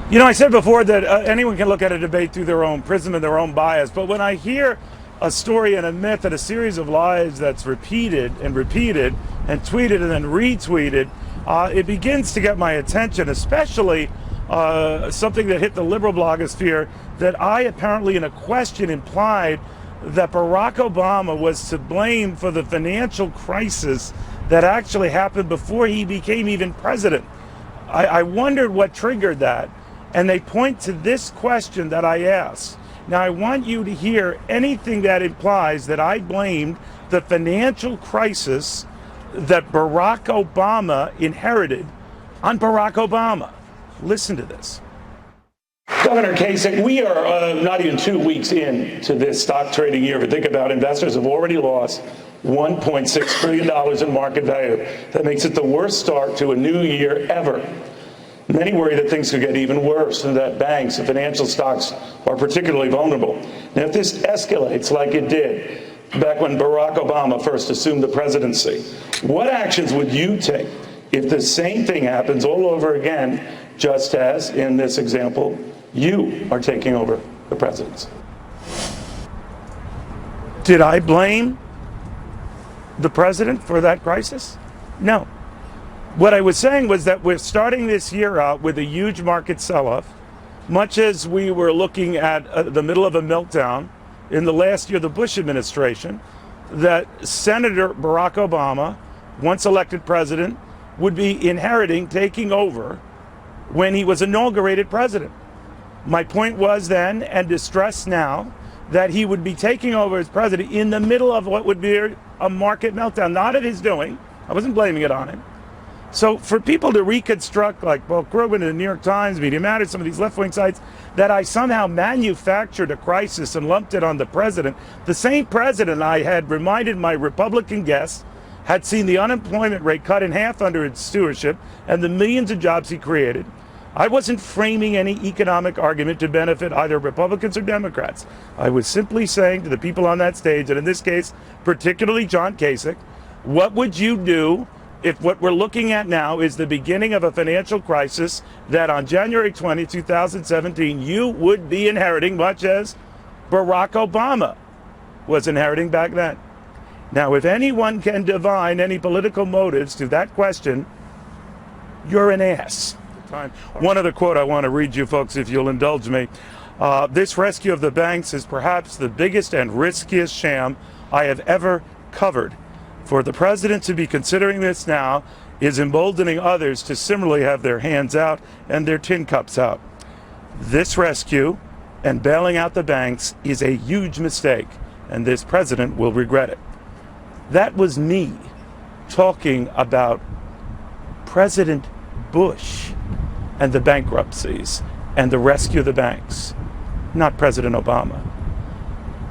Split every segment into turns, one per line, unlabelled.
You know, I said before that anyone can look at a debate through their own prism and their own bias, but when I hear a story and a myth and a series of lies that's repeated and repeated and tweeted and then retweeted, it begins to get my attention, especially something that hit the liberal blogosphere, that I apparently in a question implied that Barack Obama was to blame for the financial crisis that actually happened before he became even president. I wondered what triggered that. And they point to this question that I asked. Now, I want you to hear anything that implies that I blamed the financial crisis that Barack Obama inherited on Barack Obama. Listen to this. Governor Kasich, we are not even 2 weeks into this stock trading year. If you think about it, investors have already lost $1.6 trillion in market value. That makes it the worst start to a new year ever. Many worry that things could get even worse and that banks and financial stocks are particularly vulnerable. Now, if this escalates like it did back when Barack Obama first assumed the presidency, what actions would you take if the same thing happens all over again, just as, in this example, you are taking over the presidency? Did I blame the president for that crisis? No. What I was saying was that we're starting this year out with a huge market sell-off, much as we were looking at the middle of a meltdown in the last year of the Bush administration, that Senator Barack Obama, once elected president, would be inheriting, taking over when he was inaugurated president. My point was then, and distressed now, that he would be taking over as president in the middle of what would be a market meltdown, not of his doing. I wasn't blaming it on him. So for people to reconstruct, like Paul Krugman in the New York Times, Media Matters, some of these left-wing sites, that I somehow manufactured a crisis and lumped it on the president, the same president I had reminded my Republican guests had seen the unemployment rate cut in half under his stewardship and the millions of jobs he created. I wasn't framing any economic argument to benefit either Republicans or Democrats. I was simply saying to the people on that stage, and in this case, particularly John Kasich, what would you do if what we're looking at now is the beginning of a financial crisis that on January 20, 2017, you would be inheriting, much as Barack Obama was inheriting back then? Now, if anyone can divine any political motives to that question, you're an ass. One other quote I want to read you folks, if you'll indulge me. This rescue of the banks is perhaps the biggest and riskiest sham I have ever covered. For the president to be considering this now is emboldening others to similarly have their hands out and their tin cups out. This rescue and bailing out the banks is a huge mistake, and this president will regret it. That was me talking about President Bush and the bankruptcies and the rescue of the banks, not President Obama.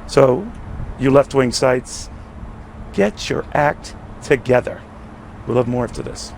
So, you left-wing sites, get your act together. We'll have more after this.